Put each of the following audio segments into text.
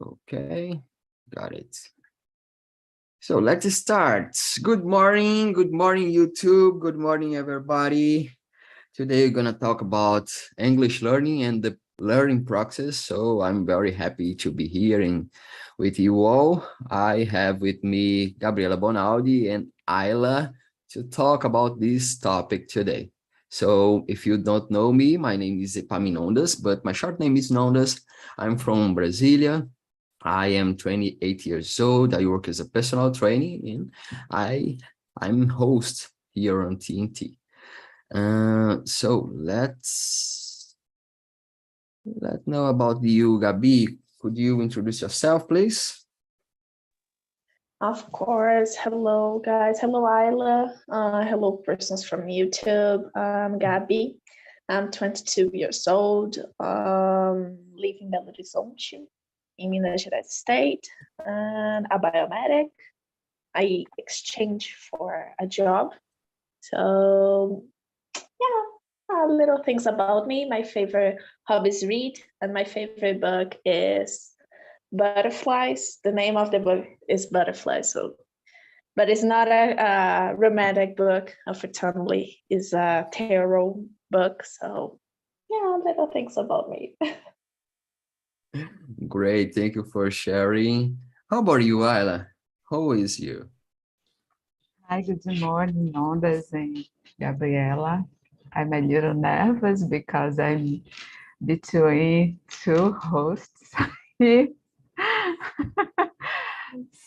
Okay, got it. So let's start. Good morning, YouTube. Good morning, everybody. Today we're gonna talk about English learning and the learning process. So I'm very happy to be here and with you all. I have with me Gabriela Bonaldi and Ayla to talk about this topic today. So if you don't know me, my name is Epaminondas, but my short name is Nondas. I'm from Brasilia. I am 28 years old. I work as a personal trainer and I'm host here on TNT. So let's know about you, Gabi. Could you introduce yourself, please? Of course. Hello, guys. Hello, Isla. Hello, persons from YouTube. I'm Gabi. I'm 22 years old. Live in Belo Horizonte, in Minas Gerais state, and a biomedic. I exchange for a job. So, little things about me. My favorite hobby is read, and my favorite book is Butterflies. The name of the book is Butterflies. But it's not a romantic book, unfortunately. It's a tarot book. So little things about me. Great, thank you for sharing. How about you, Ayla? How is you? Hi, good morning, Ondas and Gabriela. I'm a little nervous because I'm between two hosts here.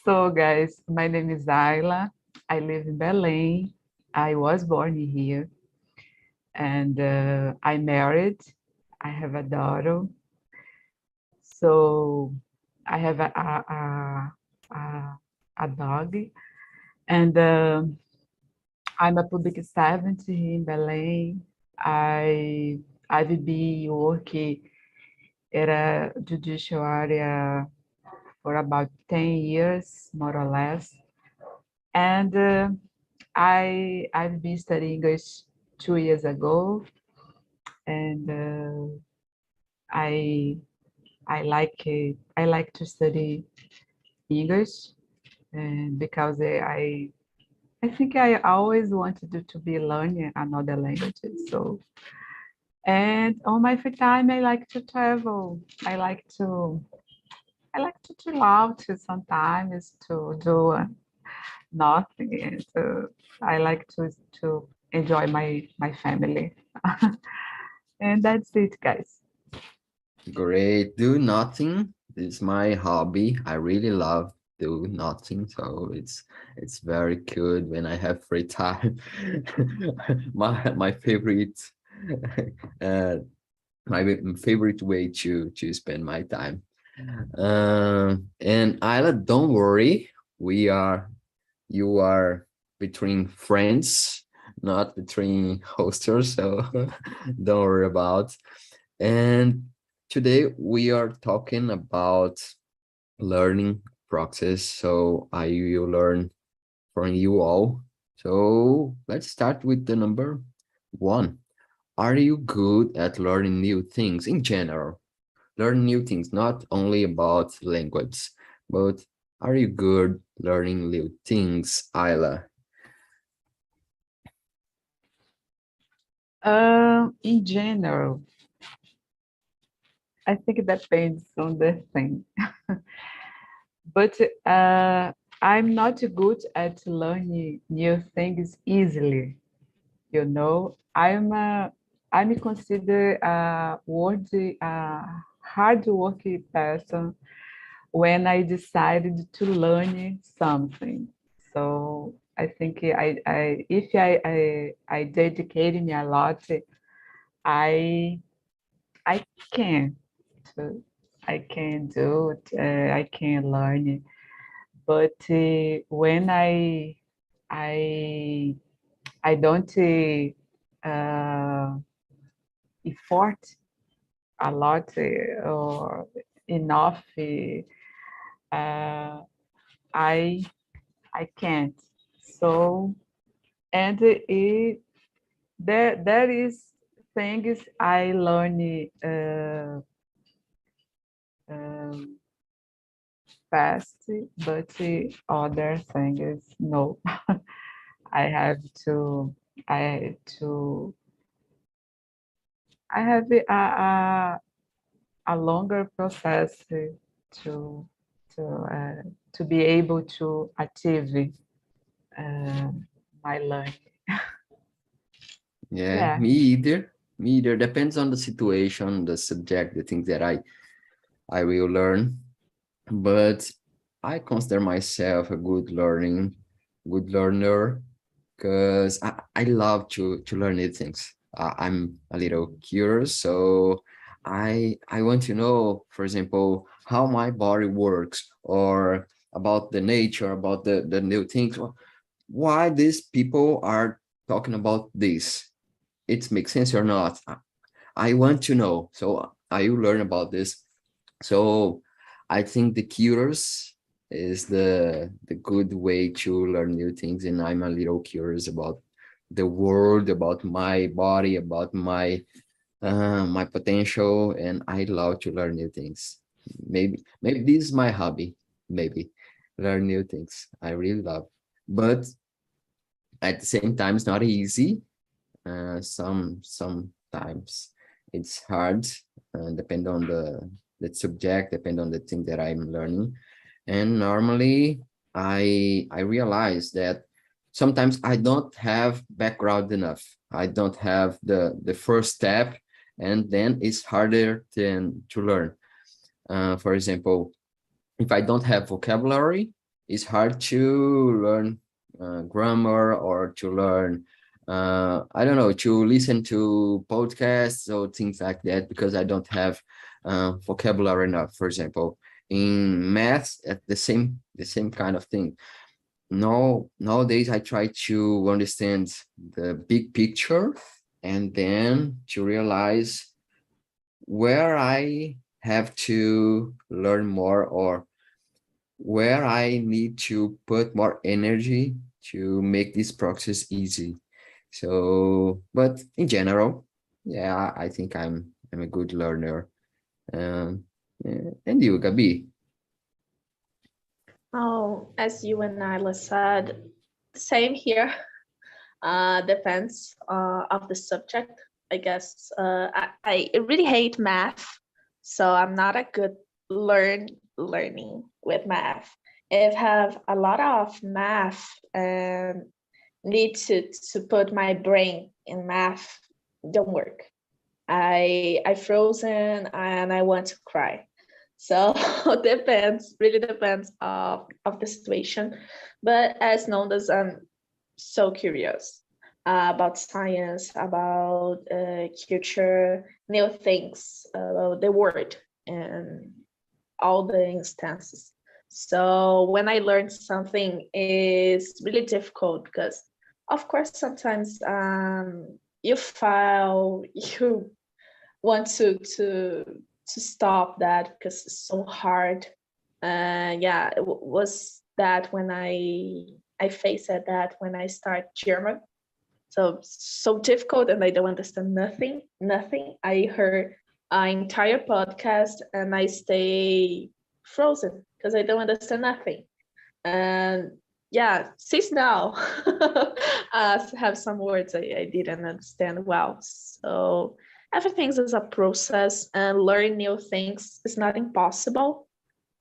So, guys, my name is Ayla. I live in Belém. I was born here, and I'm married. I have a daughter. So, I have a dog, and I'm a public servant here in Belém. I've been working at a judicial area for about 10 years, more or less. And I've been studying English 2 years ago, and I I like to study English, and because I think I always wanted to be learning another language. So, and on my free time, I like to travel. I like to chill out sometimes to do nothing. And I like to enjoy my family. And that's it, guys. Great, do nothing. This is my hobby. I really love do nothing, so it's very good when I have free time. My favorite uh my favorite way to spend my time. And Isla, don't worry, we are you are between friends, not between hosters, so don't worry about. And today we are talking about learning process. So I will learn from you all. So let's start with the number one. Are you good at learning new things in general? Learn new things, not only about language, but are you good learning new things, Ayla? In general, I think it depends on the thing. But I'm not good at learning new things easily. You know, I'm considered a hard working person when I decided to learn something. So I think if I dedicated me a lot, I I can. So I can do it. I can learn it. But when I I don't effort a lot or enough, I I can't. So and there is things I learn fast, but the other thing is no. I have to, I to, I have a longer process to to be able to achieve uh, my learning. Yeah, Yeah. me either. Me either. Depends on the situation, the subject, the things that I will learn. But I consider myself a good learner, because I love to learn new things. I'm a little curious, so I want to know, for example, how my body works, or about the nature, about the new things. Why these people are talking about this? It makes sense or not? I want to know. So I will learn about this. So I think the curious is the good way to learn new things, and I'm a little curious about the world, about my body, about my potential, and I love to learn new things. Maybe this is my hobby. Maybe learn new things. I really love, but at the same time, it's not easy. Sometimes it's hard, depend on the subject, depend on the thing that I'm learning. And normally I realize that sometimes I don't have background enough. I don't have the first step, and then it's harder than to learn. For example, if I don't have vocabulary, it's hard to learn grammar, or to learn, I don't know, to listen to podcasts or things like that, because I don't have vocabulary enough. For example, in math, at the same kind of thing. No, nowadays I try to understand the big picture, and then to realize where I have to learn more, or where I need to put more energy to make this process easy. So, but in general, yeah, I think I'm a good learner. And you, Gabi? Oh, as you and Nyla said, same here. Depends of the subject. I guess I really hate math, so I'm not a good learning with math. If have a lot of math and need to put my brain in math, don't work. I frozen and I want to cry. So depends, really depends of the situation. But as known as I'm so curious about science, about culture, new things, about the world, and all the instances. So when I learn something, is really difficult because, of course, sometimes you fail, you want to stop that because it's so hard. Yeah, it was that when I faced that when I start German. So difficult, and I don't understand nothing. I heard an entire podcast and I stay frozen because I don't understand nothing. And yeah, since now, have some words I didn't understand well. So everything is a process, and learn new things is not impossible,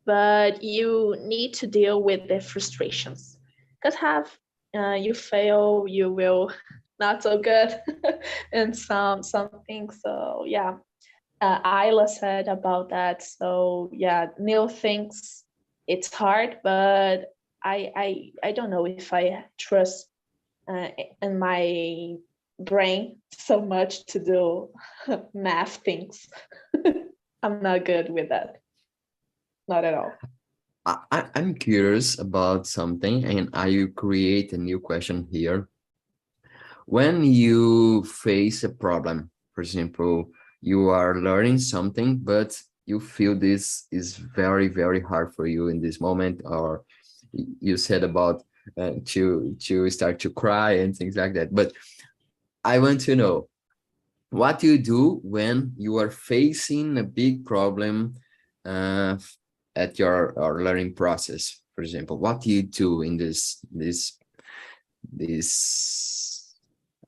but you need to deal with the frustrations. Because have you fail, you will not so good in some things. So yeah, Isla said about that. So yeah, new things, it's hard, but I don't know if I trust uh, in my brain so much to do math things. I'm not good with that, not at all. I'm curious about something, and I will create a new question here. When you face a problem, for example, you are learning something, but you feel this is very, very hard for you in this moment, or you said about to start to cry and things like that. But I want to know, what you do when you are facing a big problem, uh, at your learning process? For example, what do you do in this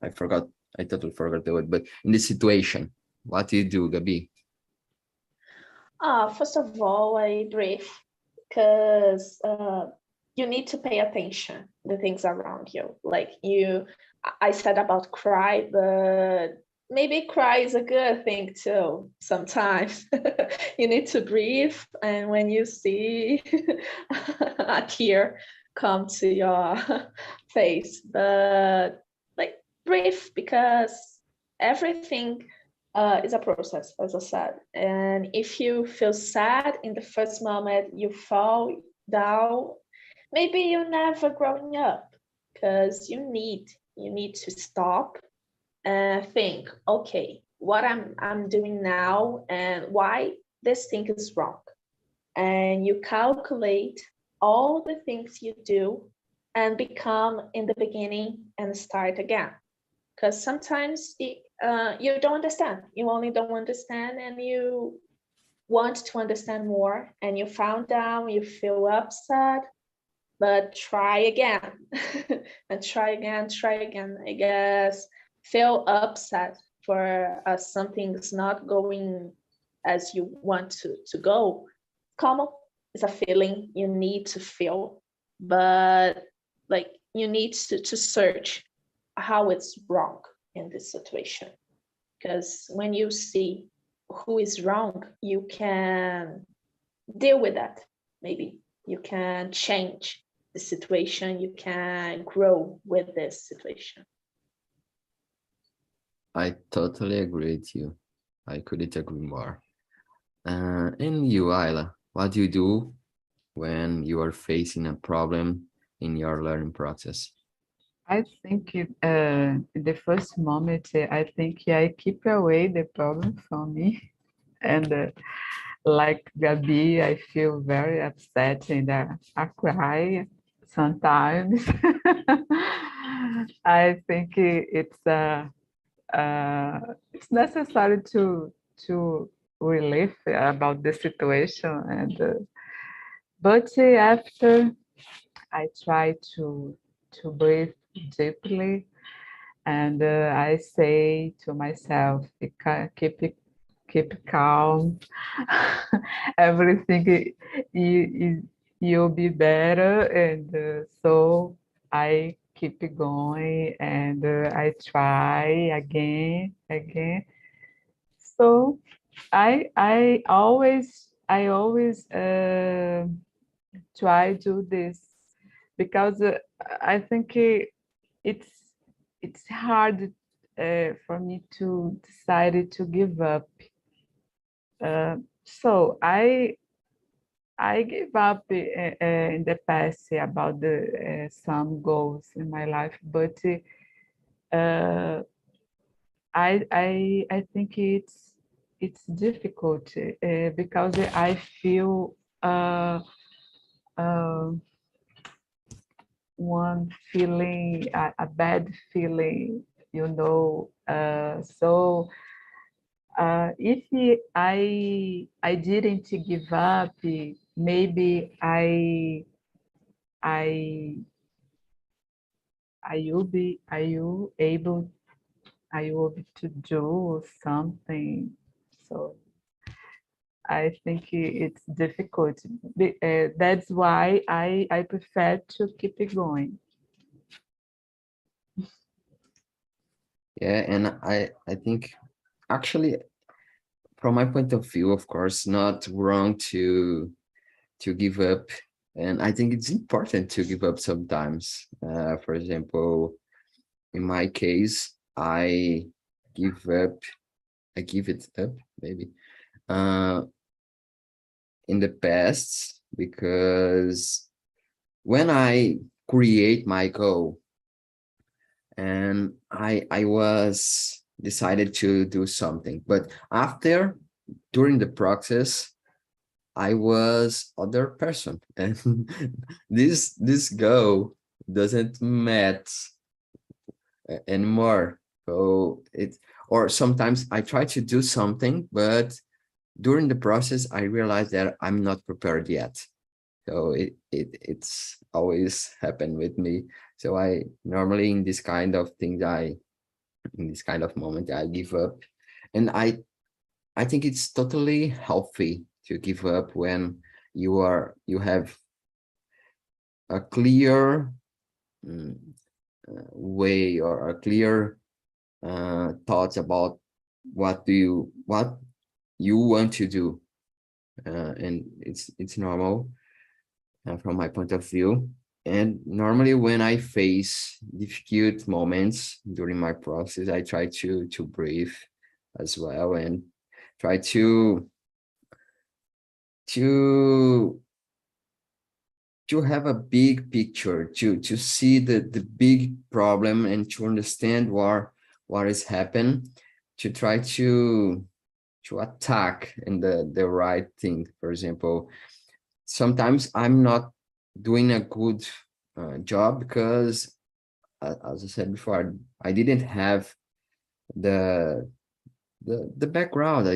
I totally forgot the word, but in this situation, what do you do, Gabi? First of all, I breathe because you need to pay attention to the things around you. Like I said about cry, but maybe cry is a good thing too. Sometimes you need to breathe, and when you see a tear come to your face, but like breathe because everything is a process, as I said. And if you feel sad in the first moment, you fall down, maybe you're never growing up because you need to stop and think, okay, what I'm doing now and why this thing is wrong. And you calculate all the things you do and become in the beginning and start again. Because sometimes you don't understand. You only don't understand, and you want to understand more, and you found out, you feel upset, but try again and try again. I guess feel upset for something's not going as you want to go. Common is a feeling you need to feel, but like you need to search how it's wrong in this situation. Because when you see who is wrong, you can deal with that. Maybe you can change the situation, you can grow with this situation. I totally agree with you. I couldn't agree more. And you, Ayla, what do you do when you are facing a problem in your learning process? I think the first moment, I think I keep away the problem from me. And like Gabi, I feel very upset and I cry sometimes. I think it's necessary to relieve about the situation, and but after I try to breathe deeply, and I say to myself, keep calm. Everything you'll be better, and so I keep going, and I try again. So I always try to do this because I think it's hard for me to decide to give up. So I gave up in the past about the some goals in my life, but uh, I think it's difficult because I feel uh, one feeling, a bad feeling, so if I didn't give up, maybe I I will able to do something. So I think it's difficult. That's why I prefer to keep it going. Yeah, and I think actually from my point of view, of course, not wrong to give up. And I think it's important to give up sometimes. For example, in my case, give up, I give it up, maybe, uh, in the past, because when I create my goal and I was decided to do something, but after, during the process, I was other person, and this goal doesn't match anymore. So it, or sometimes I try to do something, but during the process, I realized that I'm not prepared yet. So it's always happened with me. So I normally in this kind of things, in this kind of moment, I give up. And I think it's totally healthy to give up when you have a clear mm, way or a clear thoughts about what you want to do, and it's normal from my point of view. And normally when I face difficult moments during my process, I try to breathe as well and try to to have a big picture, to see the big problem and to understand what is happening, to try to attack in the right thing. For example, sometimes I'm not doing a good job because, as I said before, I didn't have the the background.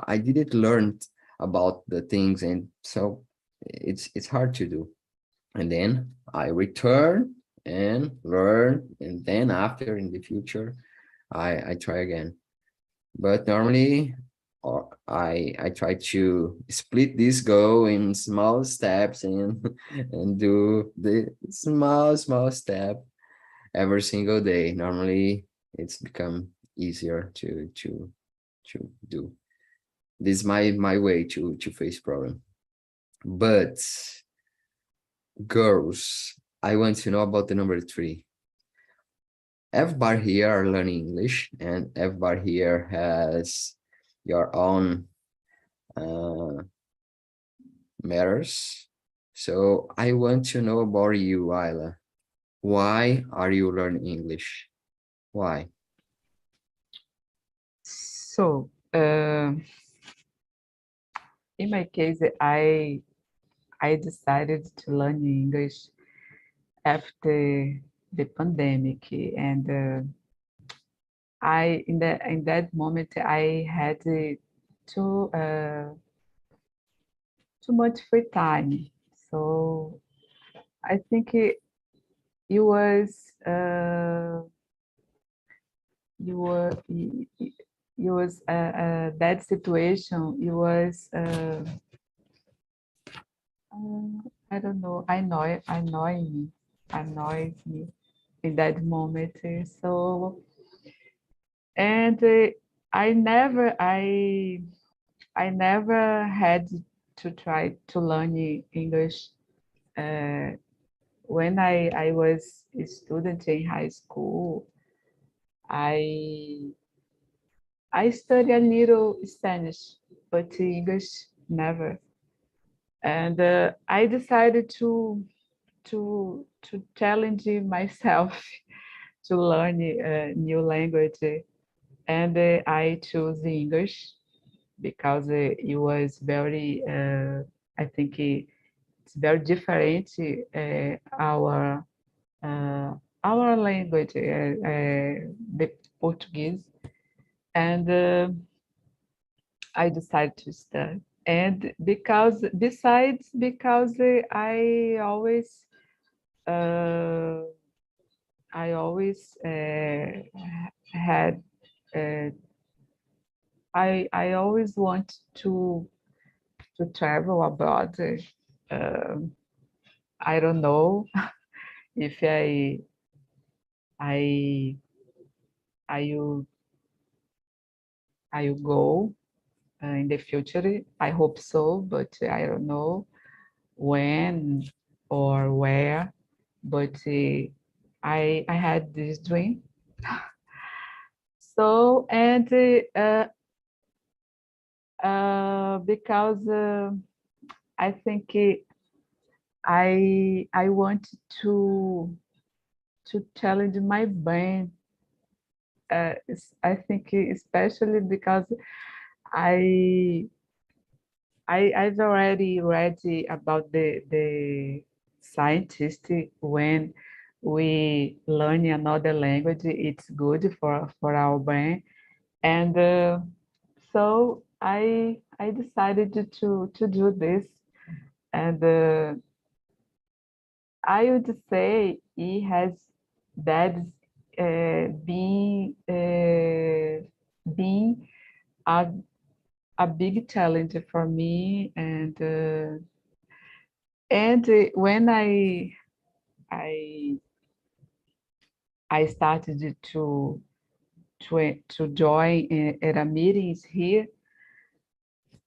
I didn't learn about the things, and so it's hard to do. And then I return and learn, and then after in the future, I try again. But normally, or I try to split this goal in small steps and and do the small step every single day. Normally, it's become easier to do. This is my way to face problem. But girls, I want to know about the number 3. Everybody here are learning English, and everybody here has your own uh, matters. So I want to know about you, Ayla. Why are you learning English? Why? So, in my case, I decided to learn English after the pandemic, and I in that moment I had too much free time. So I think it was you were it was a bad situation. It was I don't know, annoys me in that moment. So and I never had to try to learn English when I was a student in high school. I I studied a little Spanish, but English never. And I decided to challenge myself to learn a new language, and I chose English because it was very. I think it's very different uh, our language, the Portuguese, and I decided to study. And because uh, I always had uh, I always want to travel abroad. Um I don't know if I I will I will go in the future. I hope so, but I don't know when or where. But I had this dream. So and because I think I want to challenge my brain. I think especially because I I've already read about the scientist when we learn another language, it's good for our brain, and so I decided to do this, and I would say it has that being a big challenge for me, and when I I started to join at a meetings here,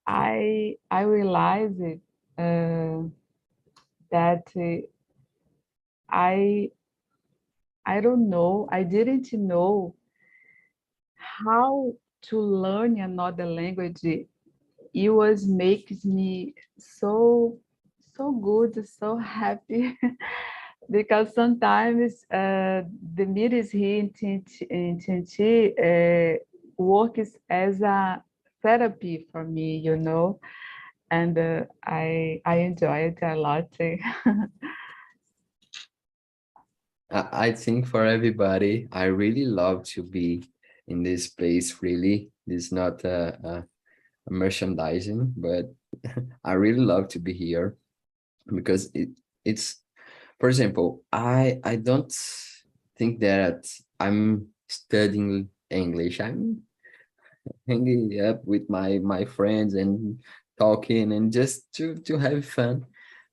I realized that I I don't know, I didn't know how to learn another language. It was makes me so good, so happy. Because sometimes the meetings here in TNT works as a therapy for me, you know, and I enjoy it a lot. I think for everybody, I really love to be in this place. Really, it's not a merchandising, but I really love to be here because it's, for example, I don't think that I'm studying English. I'm hanging up with my friends and talking and just to have fun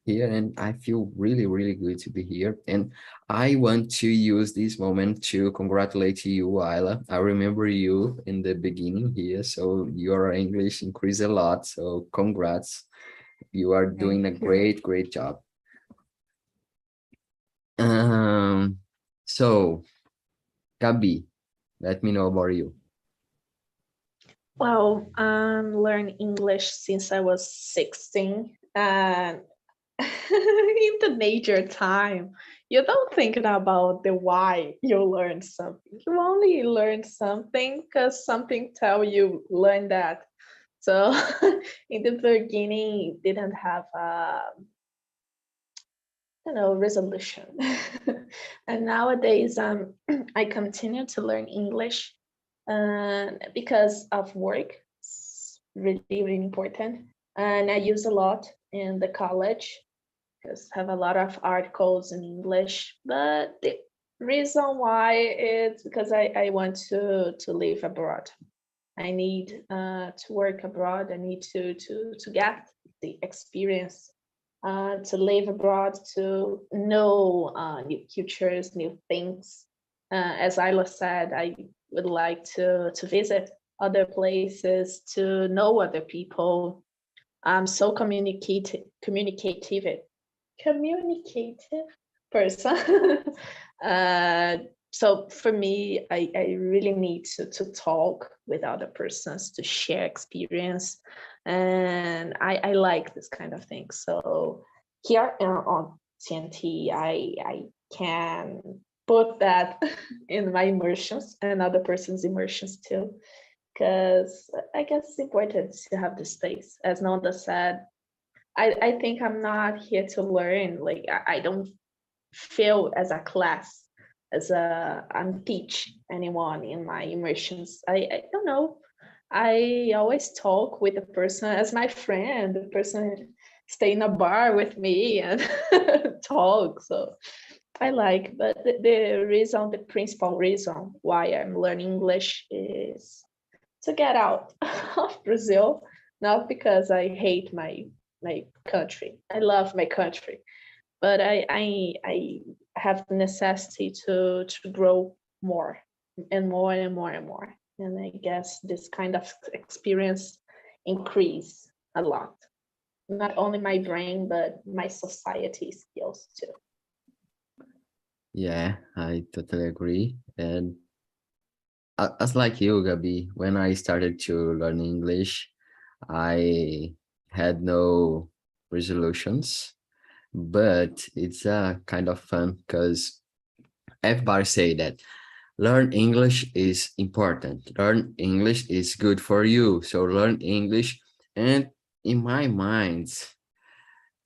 here, and I feel really good to be here. And I want to use this moment to congratulate you, Ayla. I remember you in the beginning here, so your English increased a lot, so congrats. You are doing a Thank you. great job. um so Gabi, let me know about you. Well, learned English since I was 16, and in the major time, you don't think about the why you learn something. You only learn something because something tell you learn that. So in the beginning, didn't have a resolution. And nowadays, I continue to learn English because of work. It's really important, and I use a lot in the college because have a lot of articles in English. But the reason why is because I want to live abroad. I need to work abroad. I need to get the experience to live abroad, to know new cultures, new things. As Isla said, I would like to visit other places, to know other people. I'm so communicative person. uh, so for me, I really need to talk with other persons, to share experience, and I like this kind of thing. So here on TNT, I can put that in my immersions and other person's immersions too, because I guess it's important to have the space. As Nanda said, I think I'm not here to learn. Like I don't feel as a class, as I'm teach anyone in my immersions. I don't know. I always talk with the person as my friend. The person stay in a bar with me and talk. So I like, but the principal reason why I'm learning English is to get out of Brazil, not because I hate my country. I love my country, but I have the necessity to grow more and more and more and more. And I guess this kind of experience increase a lot, not only my brain but my society skills too. Yeah, I totally agree. And as like you, Gabi, when I started to learn English, I had no resolutions, but it's kind of fun because everybody say that learn English is important. Learn English is good for you. So learn English. And in my mind,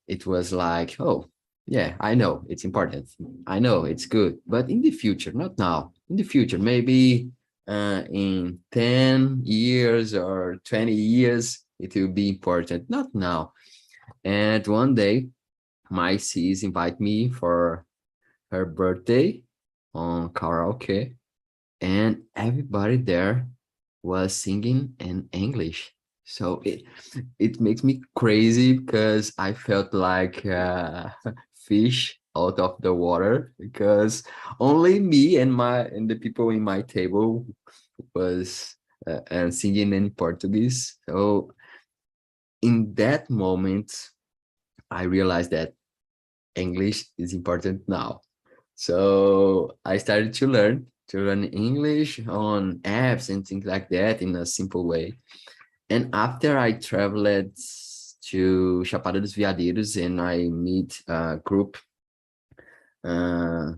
it was like, oh, yeah, I know it's important. I know it's good. But in the future, not now, in the future, maybe in 10 years or 20 years, it will be important, not now. And one day, my sis invite me for her birthday on karaoke, and everybody there was singing in English. So it makes me crazy because I felt like a fish out of the water, because only me and the people in my table was and singing in Portuguese. So in that moment, I realized that English is important now. So I started to learn English on apps and things like that in a simple way. And after I traveled to Chapada dos Veadeiros and I meet a group uh,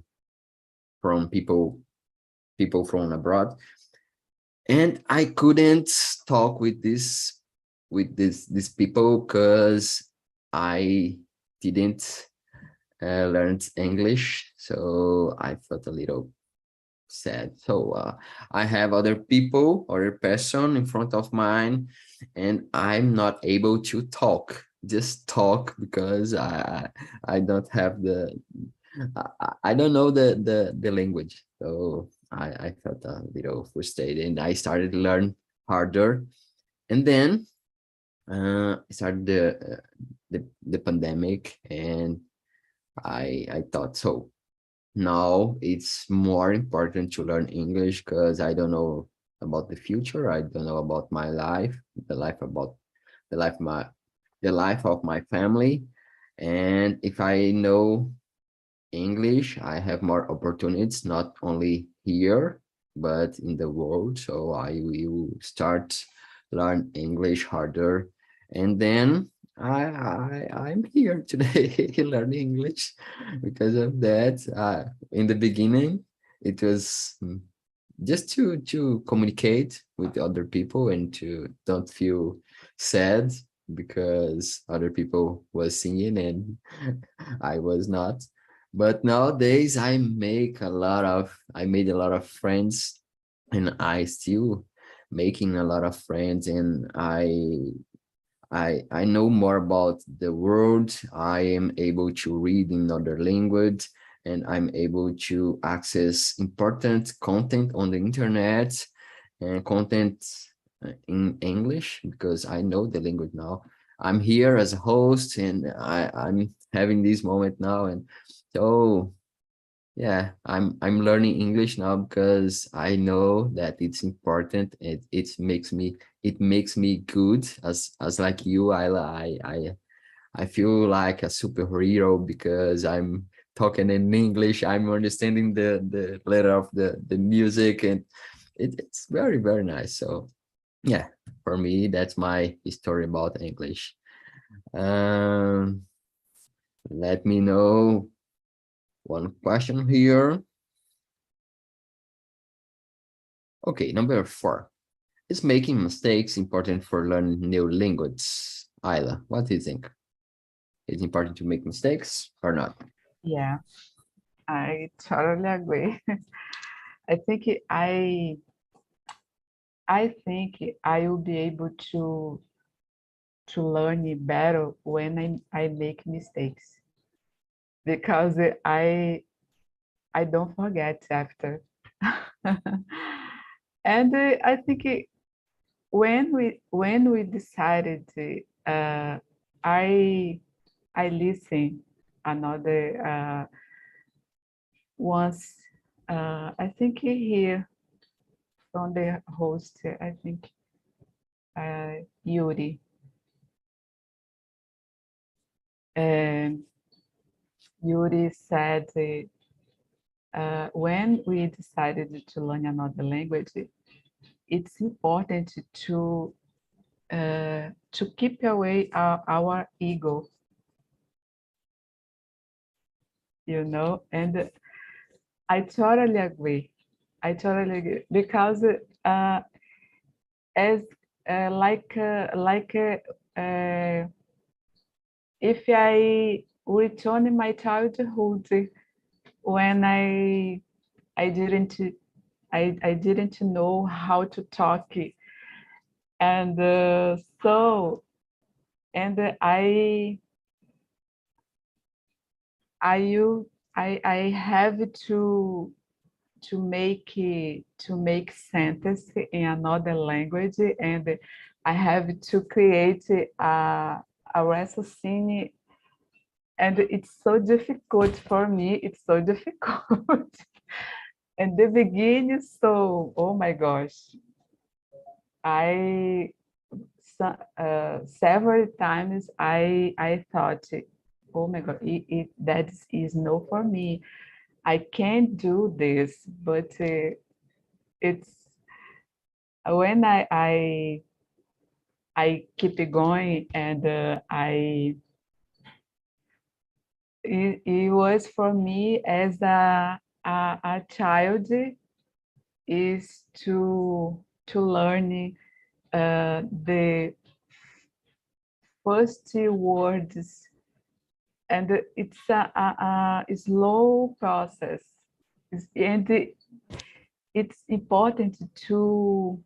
from people from abroad, and I couldn't talk with these people because I didn't learn English, so I felt a little sad. So I have other people, other person in front of mine, and I'm not able to just talk because I don't have I don't know the language. So I felt a little frustrated, and I started to learn harder. And then started the pandemic, and I thought, so now it's more important to learn English because I don't know about the future. I don't know about my life, the life my the life of my family. And if I know English, I have more opportunities, not only here, but in the world. So I will start learn English harder. And then I'm here today learning English because of that. In the beginning, it was just to communicate with other people and to don't feel sad because other people was singing and I was not. But nowadays I made a lot of friends, and I still making a lot of friends, and I know more about the world. I am able to read in other language, and I'm able to access important content on the internet and content in English because I know the language now. I'm here as a host, and I'm having this moment now, and so yeah, I'm learning English now because I know that it's important. It makes me good as like you. I feel like a superhero because I'm talking in English. I'm understanding the letter of the music, and it's very, very nice. So yeah, for me, that's my story about English. Um, Let me know one question here. Okay, number 4. Is making mistakes important for learning new language? Ayla, what do you think? Is it important to make mistakes or not? Yeah, I totally agree. I think I think I will be able to learn it better when I make mistakes, because I don't forget after. And I think when we decided I I listen another once I think here from the host, I think Yuri, and Yuri said when we decided to learn another language, it's important to keep away our ego, you know. And I totally agree. I totally agree because as if I return my childhood when I didn't I didn't know how to talk, and So, and I have to make sentence in another language, and I have to create a raciocine, and it's so difficult for me. It's so difficult. In the beginning, so oh my gosh, I several times I thought, oh my God, that is no for me. I can't do this, but it's when I keep it going, and it was for me as a child is to learn the first words, and it's a slow process. And it's important to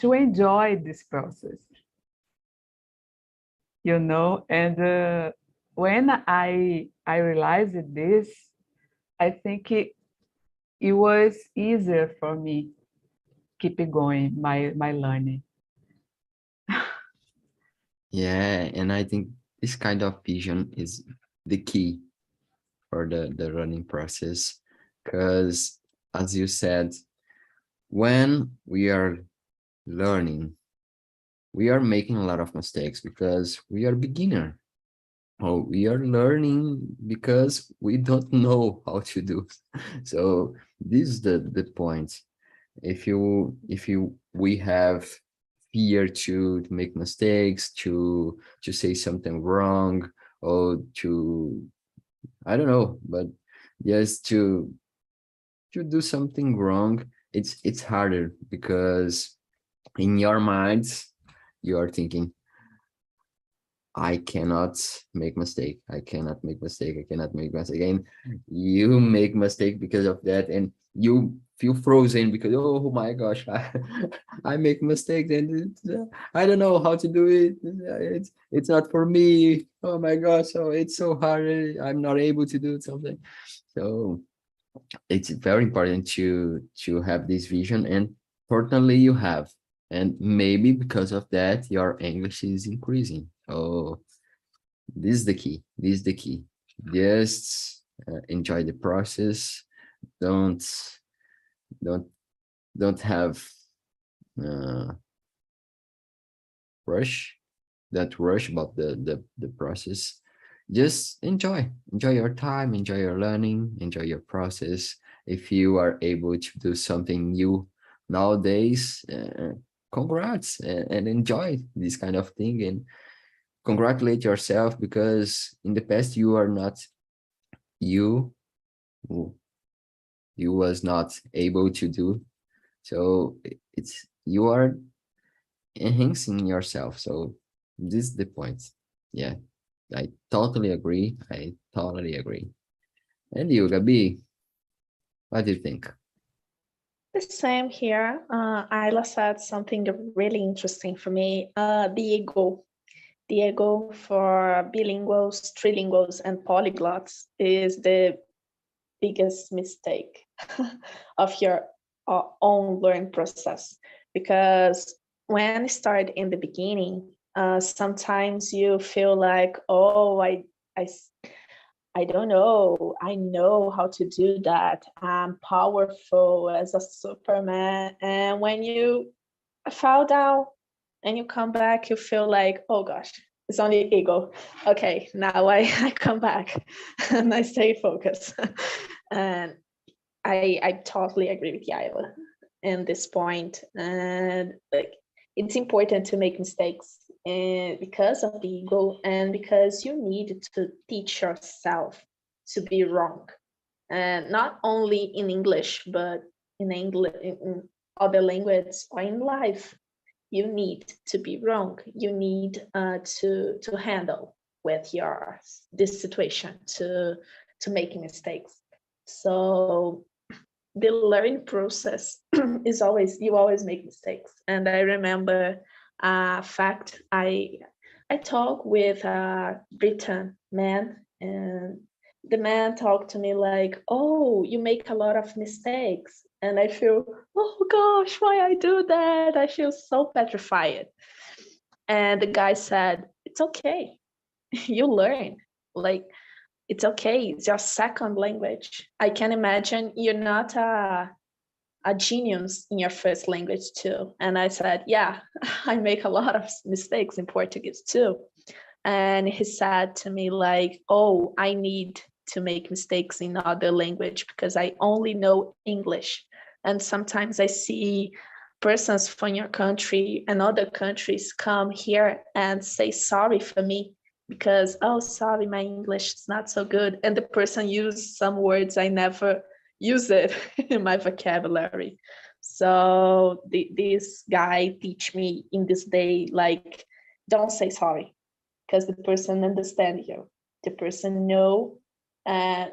enjoy this process, you know. And when I realized this, I think it was easier for me keep it going my learning. Yeah, and I think this kind of vision is the key for the running process, because as you said, when we are learning, we are making a lot of mistakes because we are beginner, or we are learning because we don't know how to do. So this is the point. If you we have fear to make mistakes, to say something wrong, or to, I don't know, but just to do something wrong, it's harder, because in your minds you are thinking, I cannot make mistake. I cannot make mistake. I cannot make mistake. And you make mistake because of that, and you feel frozen because, oh my gosh, I make mistakes, and I don't know how to do it. It's not for me. Oh my gosh, so it's so hard. I'm not able to do something. So it's very important to have this vision, and fortunately you have, and maybe because of that your English is increasing. Oh, this is the key. This is the key. Just enjoy the process. Don't don't don't have uh, rush that rush about the process. Just enjoy your time, enjoy your learning, enjoy your process. If you are able to do something new nowadays, congrats, and enjoy this kind of thing, and congratulate yourself, because in the past you are not, you you was not able to do. So it's, you are enhancing yourself. So this is the point. Yeah, I totally agree. I totally agree. And you, Gabi, what do you think? The same here. Ayla said something really interesting for me. The ego. The ego for bilinguals, trilinguals, and polyglots is the biggest mistake of your own learning process. Because when you start in the beginning, sometimes you feel like, oh, I don't know. I know how to do that. I'm powerful as a Superman. And when you fall down and you come back, you feel like, oh gosh, it's only ego. Okay, now I come back and I stay focused. And I totally agree with Yaila in this point. And like, it's important to make mistakes, and because of the ego, and because you need to teach yourself to be wrong, and not only in English, but in English, in other languages, or in life. You need to be wrong. You need to handle with your this situation, to make mistakes. So the learning process is always, you always make mistakes. And I remember fact, I talk with a Britain man, and the man talked to me like, "Oh, you make a lot of mistakes," and I feel, "Oh gosh, why I do that?" I feel so petrified. And the guy said, "It's okay, you learn. Like, it's okay. It's your second language. I can imagine you're not a genius in your first language too." And I said, "Yeah, I make a lot of mistakes in Portuguese too." And he said to me like, "Oh, I need to make mistakes in other language because I only know English. And sometimes I see persons from your country and other countries come here and say sorry for me because, oh, sorry, my English is not so good." And the person used some words I never use it in my vocabulary. So this guy teach me in this day, like, don't say sorry because the person understand you. The person know and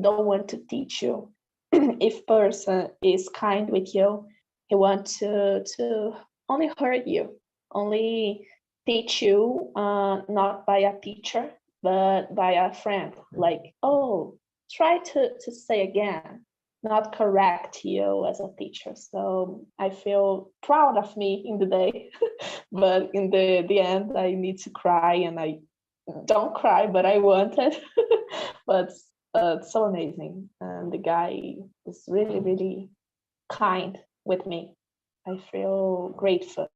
don't want to teach you. If person is kind with you, he want to only hurt you, only teach you, not by a teacher, but by a friend. Like, oh, try to say again, not correct you as a teacher. So I feel proud of me in the day, but in the end, I need to cry, and I don't cry, but I want it. But it's so amazing, and the guy is really, really kind with me. I feel grateful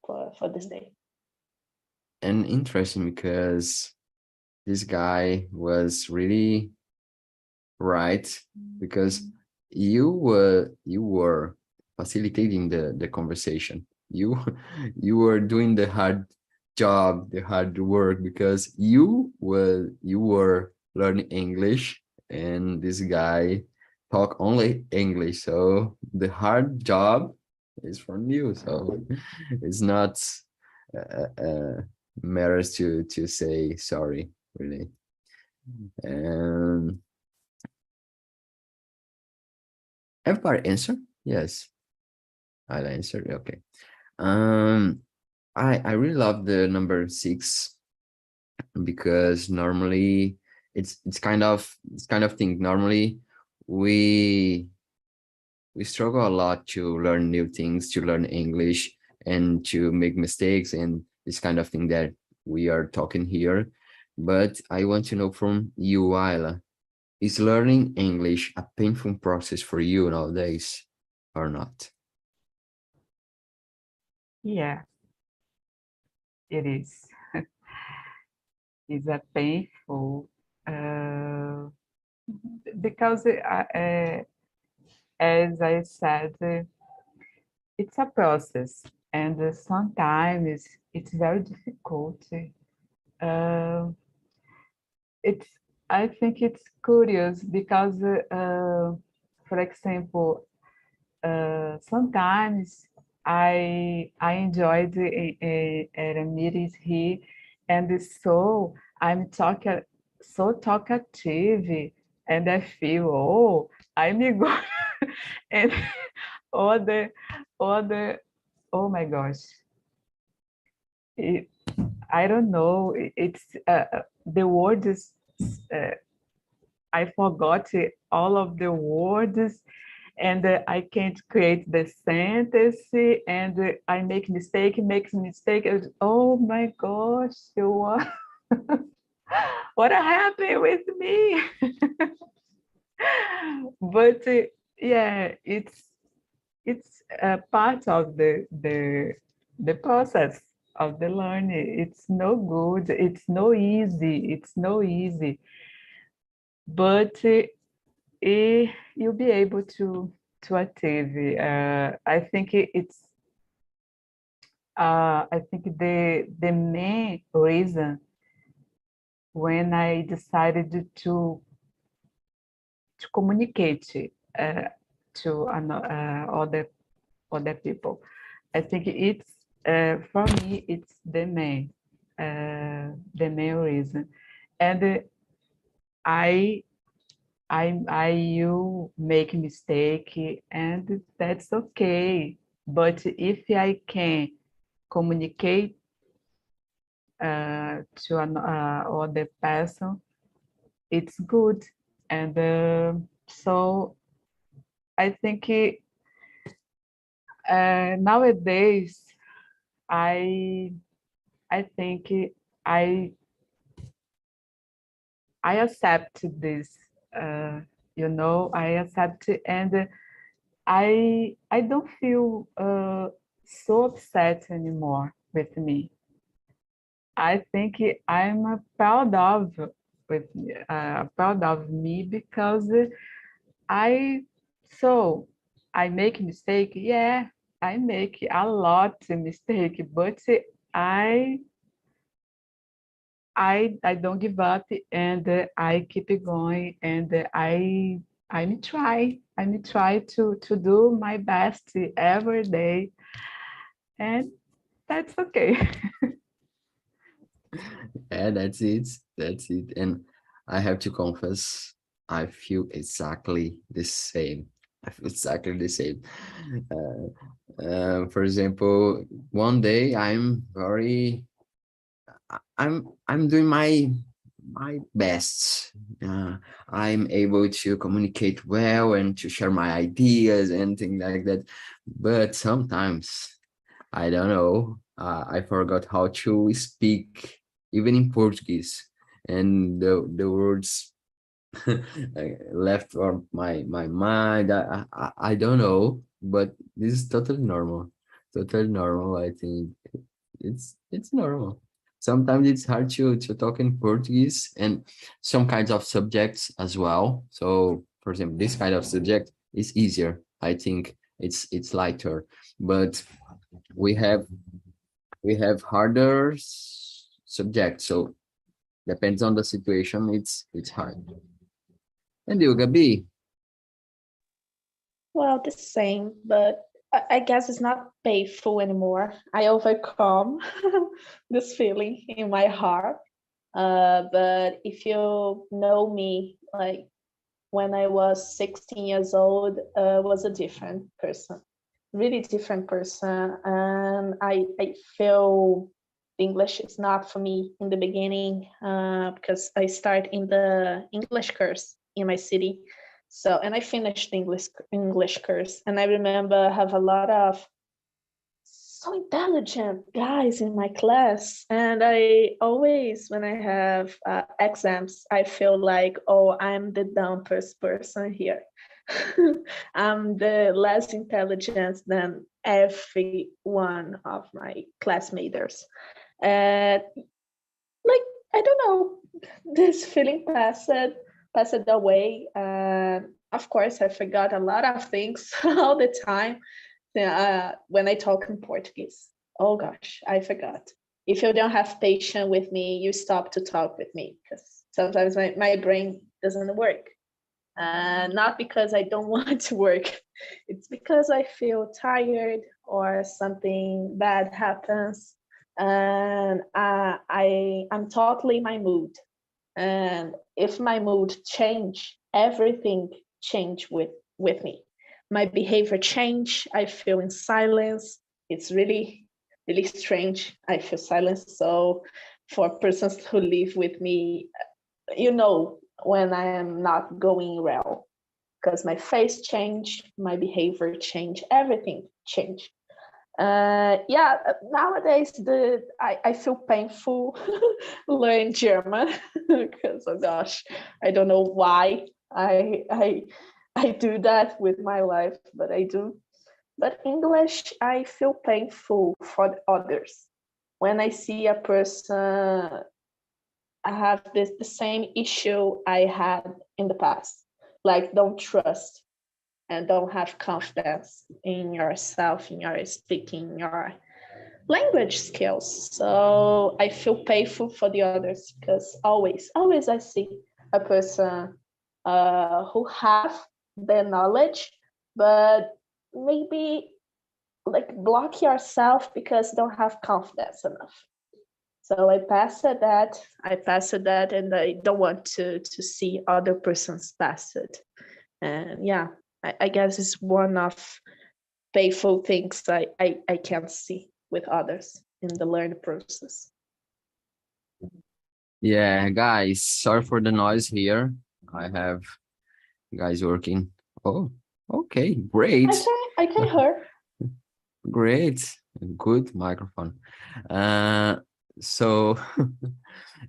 for this day. And interesting because this guy was really right, because you were facilitating the conversation. You were doing the hard job, the hard work, because you were learning English, and this guy talk only English. So the hard job is from you. So it's not matters to say sorry, really. And everybody answer? Yes, I'll answer. Okay. Um, I really love the number 6, because normally it's kind of thing. Normally we we struggle a lot to learn new things, to learn English, and to make mistakes, and this kind of thing that we are talking here. But I want to know from you, Ayla, is learning English a painful process for you nowadays or not? Yeah, it is. It's a painful because as I said, it's a process, and sometimes it's very difficult. Uh, it's I think it's curious because, for example, sometimes I enjoyed at a meeting here, and so I'm so talkative, and I feel, oh, I'm good. And other other oh my gosh, it, I don't know, it's the word is uh, I forgot all of the words, and I can't create the sentence, and I makes mistake. Oh my gosh, what happened with me? But yeah, it's a part of the process of the learning. It's no good. It's no easy. It's no easy. But you'll be able to achieve. I think I think the main reason when I decided to communicate to other people, I think it's for me it's the main reason, and you make mistake, and that's okay. But if I can communicate to an other person, it's good. And so I think nowadays I think I accept this, I accept it, and I don't feel so upset anymore with me. I think I'm proud of me because I so I make mistake. Yeah, I make a lot of mistake, but I I don't give up, and I keep it going, and I'm try to do my best every day, and that's okay. Yeah, that's it. That's it. And I have to confess, I feel exactly the same. I feel exactly the same. For example, one day I'm doing my best. I'm able to communicate well and to share my ideas and things like that. But sometimes I don't know. I forgot how to speak, even in Portuguese, and the words left on my mind. I don't know, but this is totally normal. Totally normal. I think it's normal. Sometimes it's hard to talk in Portuguese and some kinds of subjects as well. So, for example, this kind of subject is easier. I think it's lighter, but we have we have harder subjects. So depends on the situation. It's hard. And you, Gabi? Well, the same, but I guess it's not painful anymore. I overcome this feeling in my heart. But if you know me, like when I was 16 years old, was a different person, really different person. And I feel English is not for me in the beginning because I start in the English course in my city. So, and I finished the English course, and I remember I have a lot of so intelligent guys in my class, and I always, when I have exams, I feel like, oh, I'm the dumbest person here. I'm the less intelligent than every one of my classmates. Like, I don't know, this feeling passed away. Of course, I forgot a lot of things all the time when I talk in Portuguese. Oh gosh, I forgot. If you don't have patience with me, you stop to talk with me because sometimes my brain doesn't work. Not because I don't want to work, it's because I feel tired or something bad happens, and I'm totally my mood. And if my mood change, everything change with me. My behavior change. I feel in silence. It's really really strange. I feel silence. So for persons who live with me, when I am not going well, because my face change, my behavior change, everything change. Nowadays I feel painful learn German because, oh gosh, I don't know why I do that with my life, but I do. But English, I feel painful for others when I see a person have the same issue I had in the past, like don't trust and don't have confidence in yourself, in your speaking, your language skills. So I feel painful for the others because always I see a person who have the knowledge, but maybe like block yourself because don't have confidence enough. So I passed that, and I don't want to see other persons pass it. And yeah, I guess it's one of painful things I can't see with others. in the learning process. Yeah, guys, sorry for the noise here. I have guys working. Oh, okay, great. I can hear. Great. Good microphone. Uh, so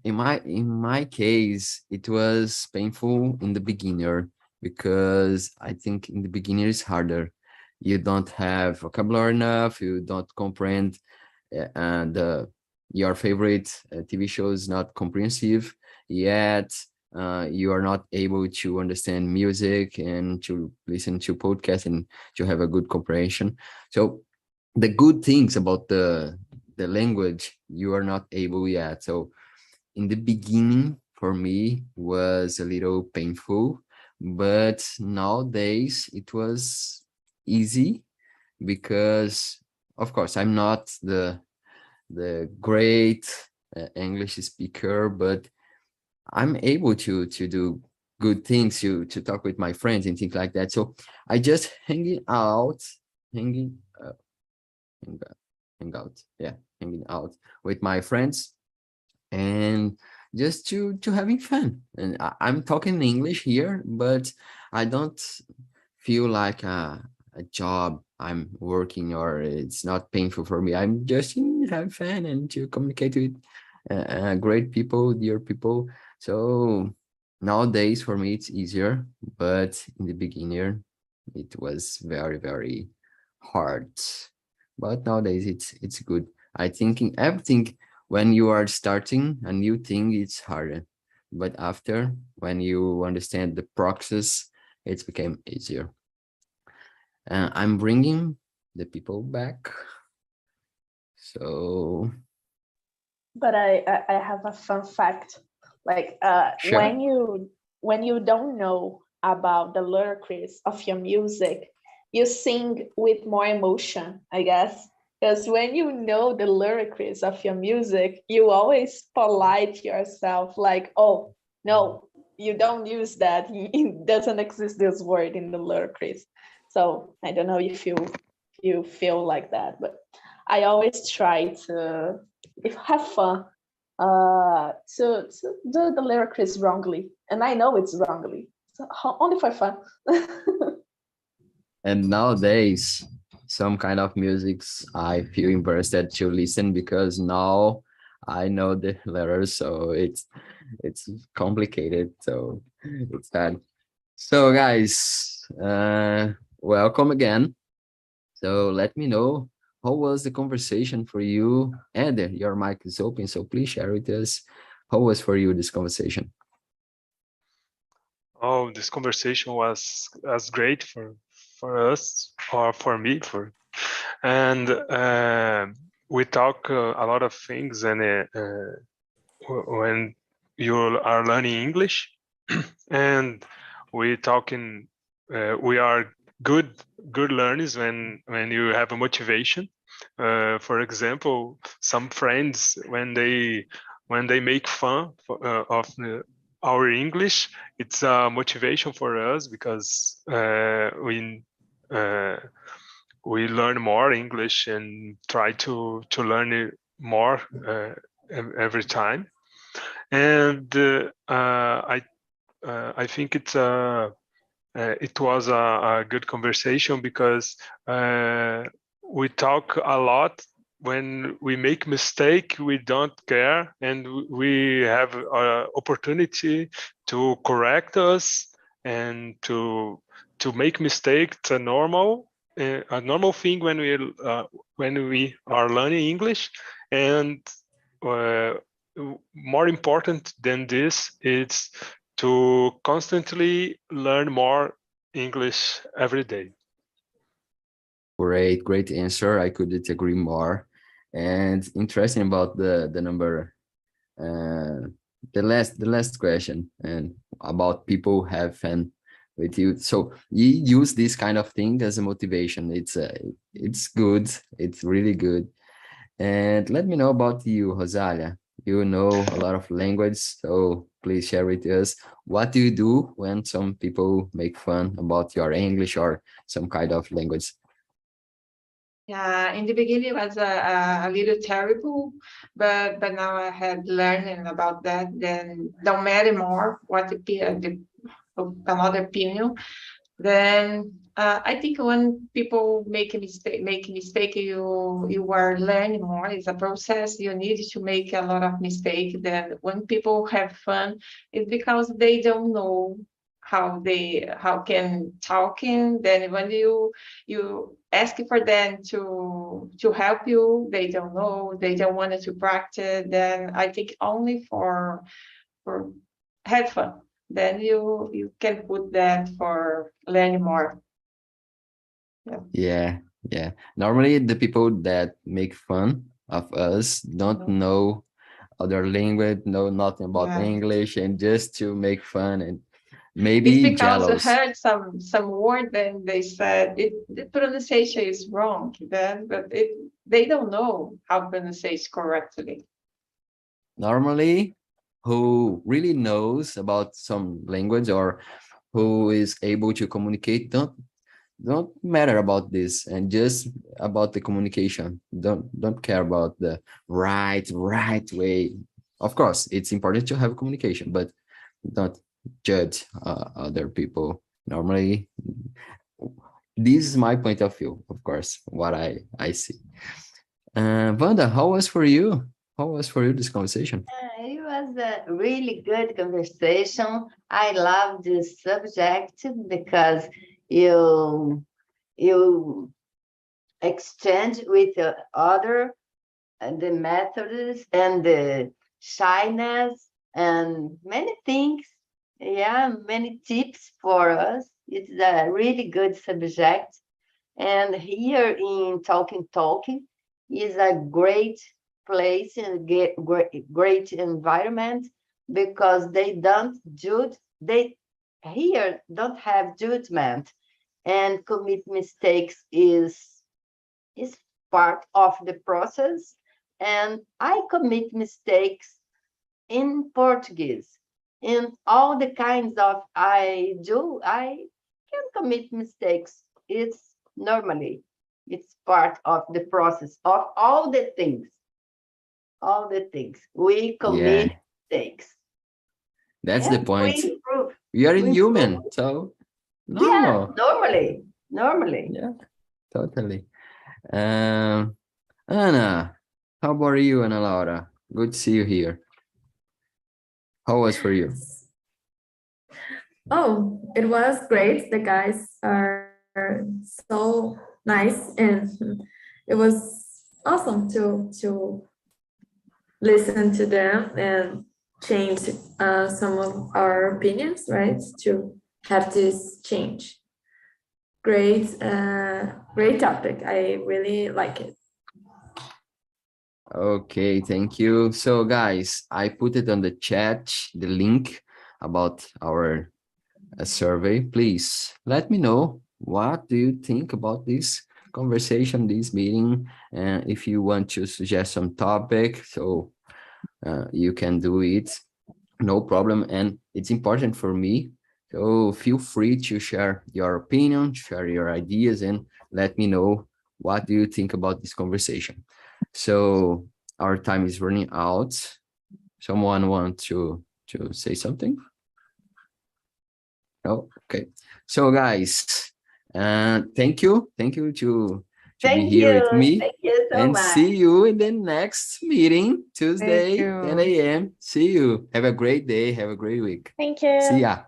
in my case, it was painful in the beginner because I think in the beginner is harder. You don't have vocabulary enough, you don't comprehend and your favorite TV show is not comprehensive yet. You are not able to understand music and to listen to podcasts and to have a good comprehension. So the good things about the language you are not able yet. So in the beginning for me was a little painful, but nowadays it was easy because of course I'm not the great English speaker, but I'm able to do good things to talk with my friends and things like that. So I just hanging hang, hang out, yeah, hanging out with my friends and just to having fun. And I'm talking English here, but I don't feel like a job I'm working or it's not painful for me. I'm just have fun and to communicate with great people, dear people. So nowadays for me it's easier, but in the beginner it was very, very hard. But nowadays it's good. I think in everything when you are starting a new thing, it's harder. But after when you understand the process, it's became easier. I'm bringing the people back. So But I have a fun fact. Like sure. when you don't know about the lyrics of your music, you sing with more emotion, I guess. Because when you know the lyrics of your music, you always polite yourself, like, oh no, you don't use that. It doesn't exist this word in the lyrics. So I don't know if you feel like that, but I always try to if have fun to do the lyrics wrongly, and I know it's wrongly, so only for fun. And nowadays, some kind of musics I feel embarrassed to listen because now I know the letters, so it's complicated. So it's bad. So guys, welcome again. So let me know how was the conversation for you. Eder, your mic is open, so please share with us how was for you this conversation. Oh, this conversation was great for us or for me and we talk a lot of things and when you are learning English and we talking we are good learners when you have a motivation. For example, some friends when they make fun of our English, it's a motivation for us because we learn more English and try to learn it more every time. And I think it was a good conversation because we talk a lot. When we make mistake, we don't care, and we have opportunity to correct us and to make mistakes. It's a normal thing when we are learning English, and uh, more important than this, it's to constantly learn more English every day. Great answer. I couldn't agree more. And interesting about the number, uh, the last question and about people have fun with you. So you use this kind of thing as a motivation. It's good. It's really good. And let me know about you, Rosalia. You know a lot of language, so please share with us what do you do when some people make fun about your English or some kind of language. Yeah, in the beginning it was a little terrible, but now I had learning about that. Then don't matter more what the another opinion. Then I think when people make a mistake, you are learning more. It's a process. You need to make a lot of mistake. Then when people have fun, it's because they don't know how can talking. Then when you ask for them to help you, they don't know. They don't want to practice. Then I think only for have fun. Then you can put that for learning more. Yeah, yeah. Normally, the people that make fun of us don't know other language, know nothing about Yeah. English, and just to make fun and It's maybe because I jealous. heard some word, then they said the pronunciation is wrong. Then, but they don't know how pronunciate correctly. Normally, who really knows about some language or who is able to communicate don't matter about this and just about the communication. Don't care about the right way. Of course, it's important to have communication, but don't judge other people. Normally, this is my point of view, of course, what I see. Wanda, how was for you? How was for you this conversation? It was a really good conversation. I love this subject because you exchange with the other the methods and the shyness and many things. Yeah, many tips for us. It's a really good subject. And here in Talking is a great place and great environment because they don't judge. They here don't have judgment, and commit mistakes is part of the process. And I commit mistakes in Portuguese. In all the kinds of I do, I can commit mistakes. It's normally, it's part of the process of all the things. All the things. We commit Yeah, mistakes. that's the And point. we improve. We are We improve. human, so Yeah, normal. normally. Yeah, totally. Um, Anna, how about you, Ana Laura? Good to see you here. How was for you? Oh, it was great. The guys are so nice, and it was awesome to listen to them and change some of our opinions, right? To have this change. Great topic. I really like it. Okay, thank you. So guys, I put it on the chat, the link about our survey. Please let me know what do you think about this conversation, this meeting, and if you want to suggest some topic, so you can do it, no problem. And it's important for me, so feel free to share your opinion, share your ideas, and let me know what do you think about this conversation. So our time is running out. Someone want to say something? No? Okay. So guys, thank you to be here with me, Thank you so and much. see you in the next meeting, Thank Tuesday, 10 you. a.m. See you. Have a great day. Have a great week. Thank you. See ya.